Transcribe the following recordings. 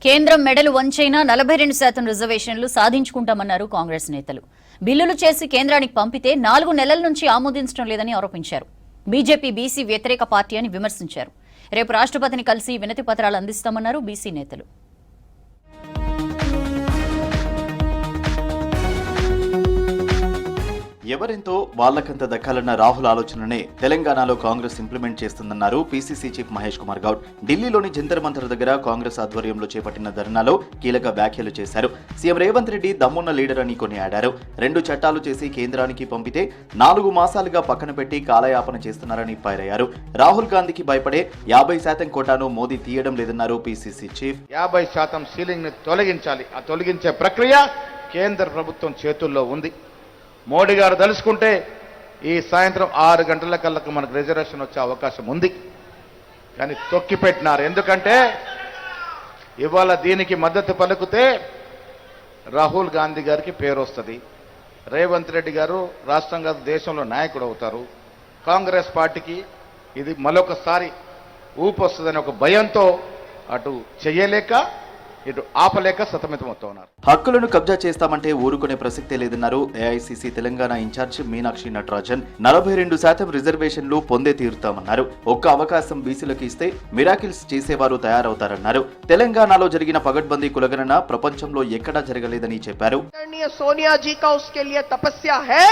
కేంద్రం మెడలు వంచైనా 42% రిజర్వేషన్లు సాధించుకుంటామన్నారు కాంగ్రెస్ నేతలు. బిల్లులు చేసి కేంద్రానికి పంపితే 4 నెలల నుంచి ఆమోదించడం లేదని ఆరోపించారు. బీజేపీ బీసీ వ్యతిరేక పార్టీ అని విమర్శించారు. రేపు రాష్ట్రపతిని కలిసి వినతి పత్రాలు అందిస్తామన్నారు బీసీ నేతలు. ఎవరెంతో వాళ్లకంత దక్కాలన్న రాహుల్ ఆలోచననే తెలంగాణలో కాంగ్రెస్ ఇంప్లిమెంట్ చేస్తుందన్నారు పీసీసీ చీఫ్ మహేష్ కుమార్ గౌడ్. ఢిల్లీలోని జంతర్ మంతర్ దగ్గర కాంగ్రెస్ ఆధ్వర్యంలో చేపట్టిన ధర్నాలో కీలక వ్యాఖ్యలు చేశారు. సీఎం రేవంత్ రెడ్డి దమ్మున్న లీడర్ అని కొనియాడారు. 2 చట్టాలు చేసి కేంద్రానికి పంపితే 4 మాసాలుగా పక్కన పెట్టి కాలయాపన చేస్తున్నారని ఫైరయ్యారు. రాహుల్ గాంధీకి భయపడే 50% కోటాను మోదీ తీయడం లేదన్నారు పీసీసీ చీఫ్. 50% సీలింగ్ ని తొలగించాలి. ఆ తొలగించే ప్రక్రియ కేంద్ర ప్రభుత్వం చేతుల్లో ఉంది. మోడీ గారు తలుచుకుంటే ఈ సాయంత్రం 6 గంటల కల్లకు మనకు రిజర్వేషన్ వచ్చే అవకాశం ఉంది. కానీ తొక్కిపెట్టినారు. ఎందుకంటే ఇవాళ దీనికి మద్దతు పలుకుతే రాహుల్ గాంధీ గారికి పేరు వస్తుంది. రేవంత్ రెడ్డి గారు రాష్ట్రంగా దేశంలో నాయకుడు అవుతారు. కాంగ్రెస్ పార్టీకి ఇది మరొకసారి ఊపు వస్తుందని ఒక భయంతో అటు చేయలేక ఇటు ఆపలేక సతమతమవుతూ ఉన్నారు. హక్కులను కబ్జా చేస్తామంటే ఊరుకునే ప్రసక్తే లేదన్నారు ఏఐసీసీ తెలంగాణ ఇన్ఛార్జ్ మీనాక్షి నటరాజన్. 42% రిజర్వేషన్లు పొందే తీరుతామన్నారు. ఒక్క అవకాశం బీసీలకు ఇస్తే మిరాకిల్స్ చేసేవారు తయారవుతారన్నారు. తెలంగాణలో జరిగిన పగడ్బందీ కులగణన ప్రపంచంలో ఎక్కడా జరగలేదని చెప్పారు. सोनिया जी का उसके लिए तपस्या है.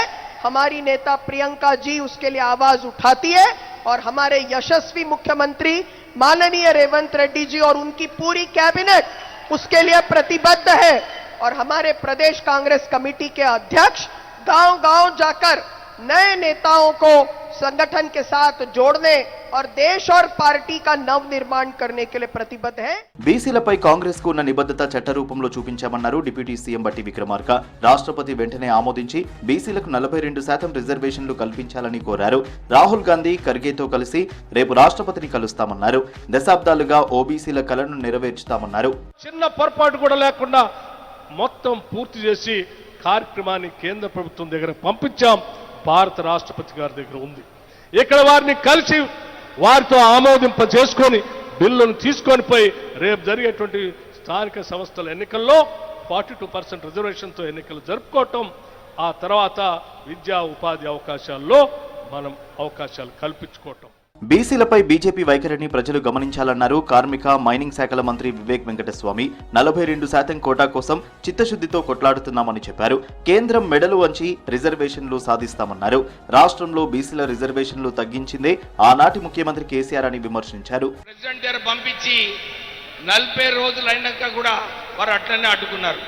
हमारी नेता प्रियंका जी उसके लिए आवाज उठाती है और हमारे यशस्वी मुख्यमंत्री माननीय रेवंत रेड्डी जी और उनकी पूरी कैबिनेट उसके लिए प्रतिबद्ध है. और हमारे प्रदेश कांग्रेस कमेटी के अध्यक्ष गांव-गांव जाकर नए नेताओं को संगठन के साथ जोड़ने और देश और पार्टी का नव निर्माण करने के लिए प्रतिबद्ध है. బీసీలపై కాంగ్రెస్ కు ఉన్న నిబద్ధత చట్ట రూపంలో చూపించామన్నారు డిప్యూటీ సీఎం బట్టి విక్రమార్క. రాష్ట్రపతి వెంటనే ఆమోదించి బీసీలకు 42% రిజర్వేషన్లు కల్పించాలని కోరారు. రాహుల్ గాంధీ ఖర్గేతో కలిసి రేపు రాష్ట్రపతిని కలుస్తామన్నారు. దశాబ్దాలుగా ఓబీసీల కలను నెరవేర్చుతామన్నారు. చిన్న పొరపాటు కూడా లేకుండా మొత్తం పూర్తి చేసి కార్యక్రమాన్ని కేంద్ర ప్రభుత్వం దగ్గర పంపించాం. భారత రాష్ట్రపతి గారి దగ్గర ఉంది. ఇక్కడ వారిని కలిసి వారితో ఆమోదింప చేసుకొని బిల్లును తీసుకొని పోయి రేపు జరిగేటువంటి స్థానిక సంస్థల ఎన్నికల్లో 42% రిజర్వేషన్తో ఎన్నికలు జరుపుకోవటం, ఆ తర్వాత విద్యా ఉపాధి అవకాశాల్లో మనం అవకాశాలు కల్పించుకోవటం. బీసీలపై బీజేపీ వైఖరిని ప్రజలు గమనించాలన్నారు కార్మిక మైనింగ్ శాఖల మంత్రి వివేక్ వెంకటస్వామి. 42% కోటా కోసం చిత్తశుద్ధితో కొట్లాడుతున్నామని చెప్పారు. కేంద్రం మెడలు వంచి రిజర్వేషన్లు సాధిస్తామన్నారు. రాష్ట్రంలో బీసీల రిజర్వేషన్లు తగ్గించిందే ఆనాటి ముఖ్యమంత్రి కేసీఆర్ అని విమర్శించారు. ప్రెసిడెంట్ గారు పంపించి 40 రోజులు అయినాక కూడా వారు అట్లనే అడ్డుకున్నారు.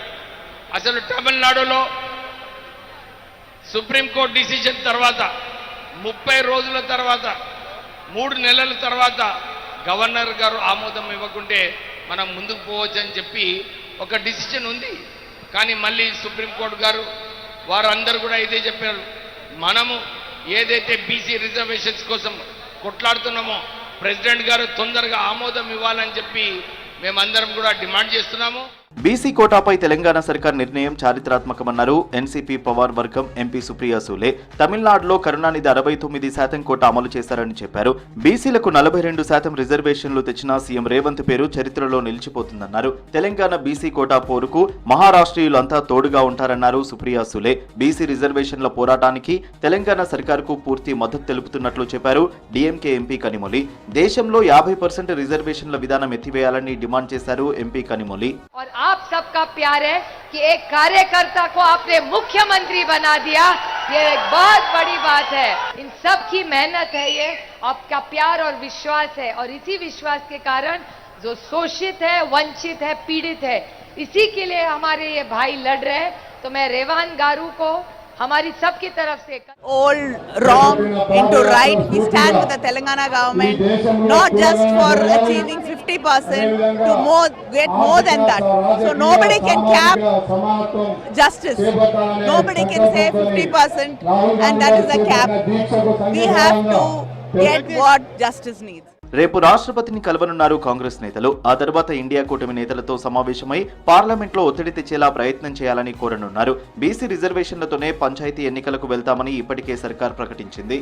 అసలు తమిళనాడులో సుప్రీంకోర్టు డిసిజన్ తర్వాత 30 రోజుల తర్వాత 3 నెలల తర్వాత గవర్నర్ గారు ఆమోదం ఇవ్వకుంటే మనం ముందుకు పోవచ్చని చెప్పి ఒక డిసిజన్ ఉంది. కానీ మళ్ళీ సుప్రీంకోర్టు గారు వారందరూ కూడా ఇదే చెప్పారు. మనము ఏదైతే బీసీ రిజర్వేషన్స్ కోసం కొట్లాడుతున్నామో ప్రెసిడెంట్ గారు తొందరగా ఆమోదం ఇవ్వాలని చెప్పి మేమందరం కూడా డిమాండ్ చేస్తున్నాము. బీసీ కోటాపై తెలంగాణ సర్కార్ నిర్ణయం చారిత్రాత్మకమన్నారు ఎన్సీపీ పవార్ వర్గం ఎంపీ సుప్రియా సూలే. తమిళనాడులో కరుణానిధి 69% కోటా అమలు చేశారని చెప్పారు. బీసీలకు 42% రిజర్వేషన్లు తెచ్చిన సీఎం రేవంత్ పేరు చరిత్రలో నిలిచిపోతుందన్నారు. తెలంగాణ బీసీ కోటా పోరుకు మహారాష్ట్రీయులంతా తోడుగా ఉంటారన్నారు సుప్రియా సూలే. బీసీ రిజర్వేషన్ల పోరాటానికి తెలంగాణ సర్కార్కు పూర్తి మద్దతు తెలుపుతున్నట్లు చెప్పారు డీఎంకే ఎంపీ కనిమొళి. దేశంలో 50% రిజర్వేషన్ల విధానం ఎత్తివేయాలని డిమాండ్ చేశారు ఎంపీ కనిమొళి. आप सबका प्यार है कि एक कार्यकर्ता को आपने मुख्यमंत्री बना दिया, ये एक बहुत बड़ी बात है. इन सब की मेहनत है, ये आपका प्यार और विश्वास है. और इसी विश्वास के कारण जो शोषित है, वंचित है, पीड़ित है, इसी के लिए हमारे ये भाई लड़ रहे हैं. तो मैं रेवान गारू को हमारी सबकी तरफ से all wrong into right. We stand with the Telangana government, not just for achieving 50%, to get more than that. So nobody can cap justice. Nobody can say 50% and that is a cap. We have to get what justice needs. రేపు రాష్ట్రపతిని కలవనున్నారు కాంగ్రెస్ నేతలు. ఆ తర్వాత India కూటమి నేతలతో సమావేశమై పార్లమెంట్లో ఒత్తిడి తెచ్చేలా ప్రయత్నం చేయాలని కోరనున్నారు. బీసీ రిజర్వేషన్లతోనే పంచాయతీ ఎన్నికలకు వెళ్తామని ఇప్పటికే సర్కార్ ప్రకటించింది.